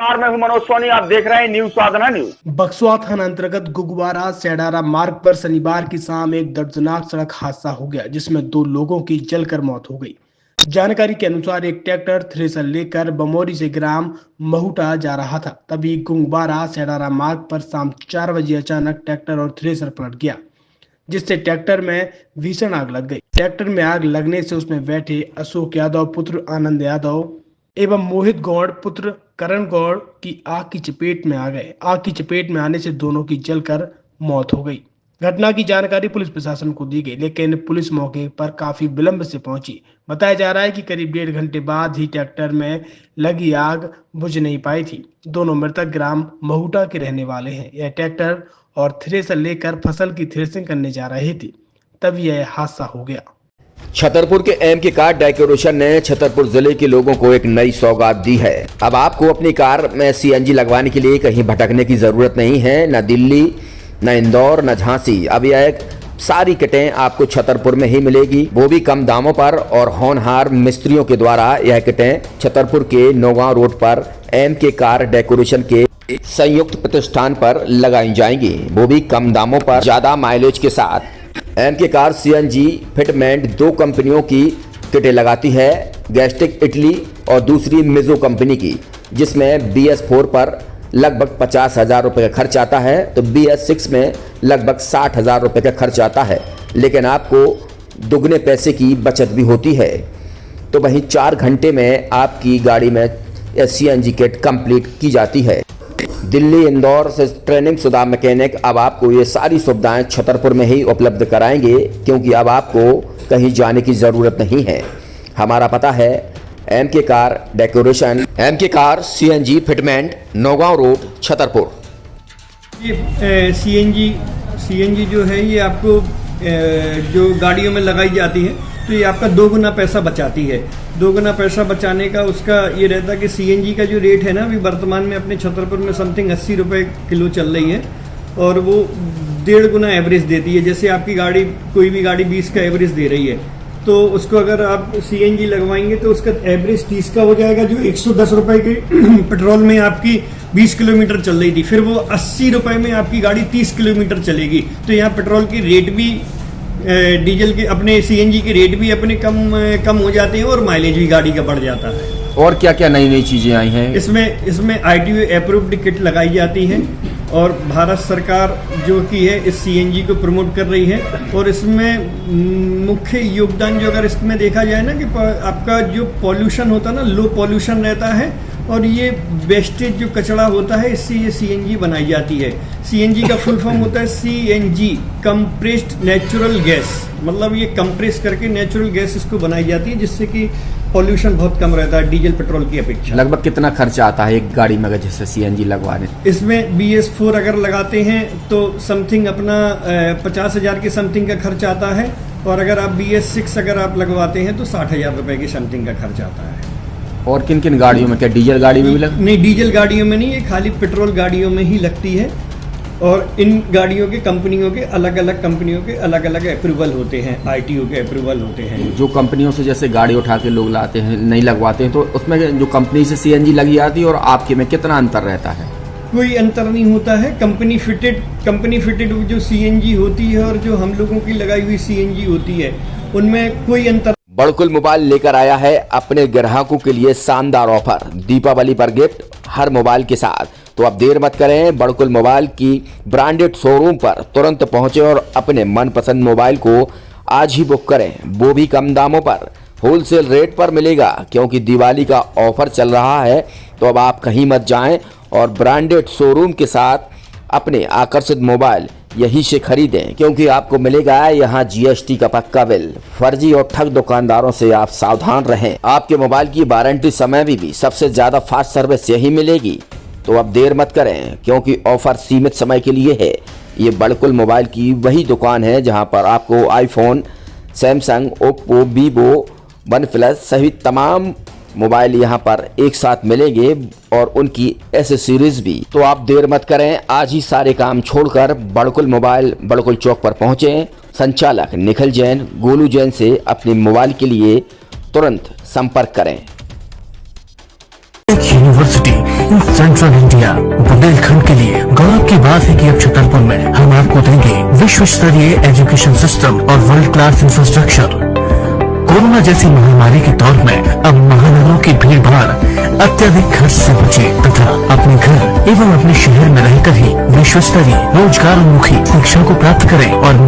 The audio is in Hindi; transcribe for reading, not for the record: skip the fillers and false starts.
मैं हूं मनोज सोनी, आप देख रहे हैं न्यूज साधना न्यूज। बक्सवा थाना अंतर्गत गुगवारा सेडारा मार्ग पर शनिवार की शाम एक दर्दनाक सड़क हादसा हो गया, जिसमें 2 लोगों की जलकर मौत हो गई। जानकारी के अनुसार एक ट्रैक्टर थ्रेसर लेकर बमोरी से ग्राम महुटा जा रहा था। तभी गुगवारा सेडारा मार्ग पर शाम 4 बजे अचानक ट्रैक्टर और थ्रेसर पलट गया, जिससे ट्रैक्टर में भीषण आग लग गई। ट्रैक्टर में आग लगने से उसमें बैठे अशोक यादव पुत्र आनंद यादव एवं मोहित गौड़ पुत्र करण गौड़ की आग की चपेट में आ गए। आग की चपेट में आने से दोनों की जलकर मौत हो गई। घटना की जानकारी पुलिस प्रशासन को दी गई, लेकिन पुलिस मौके पर काफी विलंब से पहुंची। बताया जा रहा है कि करीब 1.5 घंटे बाद ही ट्रैक्टर में लगी आग बुझ नहीं पाई थी। दोनों मृतक ग्राम महुटा के रहने वाले हैं। यह ट्रैक्टर और थ्रेसर लेकर फसल की थ्रेसिंग करने जा रहे थे, तभी यह हादसा हो गया। छतरपुर के एम के कार डेकोरेशन ने छतरपुर जिले के लोगों को एक नई सौगात दी है। अब आपको अपनी कार में सीएनजी लगवाने के लिए कहीं भटकने की जरूरत नहीं है, न दिल्ली, न इंदौर, न झांसी। अब यह एक सारी किटें आपको छतरपुर में ही मिलेगी, वो भी कम दामों पर। और होनहार मिस्त्रियों के द्वारा यह किटें छतरपुर के नौगांव रोड पर एम के कार डेकोरेशन के संयुक्त प्रतिष्ठान पर लगाई जाएंगी, वो भी कम दामों पर, ज्यादा माइलेज के साथ। एम के कार सीएनजी फिटमेंट 2 कंपनियों की किटें लगाती है, गैस्टिक इटली और दूसरी मिजो कंपनी की, जिसमें BS4 पर लगभग 50,000 रुपये का खर्च आता है, तो BS6 में लगभग 60,000 रुपये का खर्च आता है। लेकिन आपको दुगने पैसे की बचत भी होती है। तो वहीं 4 घंटे में आपकी गाड़ी में सीएनजी किट कंप्लीट की जाती है। दिल्ली, इंदौर से ट्रेनिंग शुदा मैकेनिक अब आपको ये सारी सुविधाएं छतरपुर में ही उपलब्ध कराएंगे, क्योंकि अब आपको कहीं जाने की ज़रूरत नहीं है। हमारा पता है एम के कार डेकोरेशन, एम के car CNG fitment, Naugaon road, Chhatarpur. ये सीएनजी जो है ये आपको जो गाड़ियों में लगाई जाती है, तो ये आपका 2 गुना पैसा बचाती है। 2 गुना पैसा बचाने का उसका ये रहता है कि सीएनजी का जो रेट है ना, अभी वर्तमान में अपने छतरपुर में समथिंग 80 रुपये किलो चल रही है, और वो 1.5 गुना एवरेज देती है। जैसे आपकी गाड़ी, कोई भी गाड़ी 20 का एवरेज दे रही है, तो उसको अगर आप सीएनजी लगवाएंगे तो उसका एवरेज 30 का हो जाएगा। जो 110 रुपये के पेट्रोल में आपकी 20 किलोमीटर चल रही थी, फिर वो 80 रुपये में आपकी गाड़ी 30 किलोमीटर चलेगी। तो यहाँ पेट्रोल की रेट भी, डीजल के, अपने सीएनजी के रेट भी अपने कम हो जाते हैं, और माइलेज भी गाड़ी का बढ़ जाता है। और क्या क्या नई नई चीजें आई हैं? इसमें ITO अप्रूव्ड किट लगाई जाती है, और भारत सरकार जो की है इस सीएनजी को प्रमोट कर रही है। और इसमें मुख्य योगदान जो अगर इसमें देखा जाए ना, कि आपका जो पॉल्यूशन होता है ना, लो पॉल्यूशन रहता है, और ये वेस्टेज जो कचरा होता है, इससे ये सीएनजी बनाई जाती है। सीएनजी का फुल फॉर्म होता है CNG, कंप्रेस्ड नेचुरल गैस। मतलब ये कंप्रेस करके नेचुरल गैस इसको बनाई जाती है, जिससे कि पॉल्यूशन बहुत कम रहता है डीजल पेट्रोल की अपेक्षा। लगभग कितना खर्चा आता है एक गाड़ी में अगर जैसे सीएनजी लगवाने? इसमें BS4 अगर लगाते हैं तो समथिंग अपना 50,000 के समथिंग का खर्च आता है, और अगर आप BS6 अगर आप लगवाते हैं तो 60,000 रुपये के समथिंग का खर्च आता है। और किन किन गाड़ियों में? क्या डीजल गाड़ी में भी नहीं, डीजल गाड़ियों में नहीं, ये खाली पेट्रोल गाड़ियों में ही लगती है। और इन गाड़ियों के कंपनियों के अलग अलग अप्रूवल होते हैं, ITO के अप्रूवल होते हैं। जो कंपनियों से जैसे गाड़ी उठा के लोग लाते हैं, नहीं लगवाते हैं, तो उसमें जो कंपनी से सीएनजी लगी आती है और आपके में कितना अंतर रहता है? कोई अंतर नहीं होता है। कंपनी फिटेड जो सीएनजी होती है और जो हम लोगों की लगाई हुई सीएनजी होती है, उनमें कोई अंतर। बड़कुल मोबाइल लेकर आया है अपने ग्राहकों के लिए शानदार ऑफर, दीपावली पर गिफ्ट हर मोबाइल के साथ। तो अब देर मत करें, बड़कुल मोबाइल की ब्रांडेड शोरूम पर तुरंत पहुंचे और अपने मनपसंद मोबाइल को आज ही बुक करें, वो भी कम दामों पर, होलसेल रेट पर मिलेगा, क्योंकि दिवाली का ऑफर चल रहा है। तो अब आप कहीं मत जाएं और ब्रांडेड शोरूम के साथ अपने आकर्षित मोबाइल यहीं से खरीदें, क्योंकि आपको मिलेगा यहाँ GST का पक्का बिल। फर्जी और ठग दुकानदारों से आप सावधान रहें। आपके मोबाइल की वारंटी समय में भी सबसे ज्यादा फास्ट सर्विस यही मिलेगी। तो अब देर मत करें, क्योंकि ऑफर सीमित समय के लिए है। ये बड़कुल मोबाइल की वही दुकान है जहां पर आपको iPhone, Samsung, Oppo, Vivo, OnePlus सहित तमाम मोबाइल यहां पर एक साथ मिलेंगे, और उनकी एसेसरीज भी। तो आप देर मत करें, आज ही सारे काम छोड़कर बड़कुल मोबाइल बड़कुल चौक पर पहुंचें। संचालक निखिल जैन, गोलू जैन से अपने मोबाइल के लिए तुरंत संपर्क करें। University in central central India Bundelkhand के लिए गौरव की बात है कि अब छतरपुर में हम आपको देंगे विश्व स्तरीय एजुकेशन सिस्टम और वर्ल्ड क्लास इंफ्रास्ट्रक्चर। कोरोना जैसी महामारी के दौर में अब महानगरों की भीड़ भाड़ अत्यधिक खर्च से बचे तथा अपने घर एवं अपने शहर में रहकर ही विश्व स्तरीय रोजगार उन्मुखी शिक्षा को प्राप्त करें और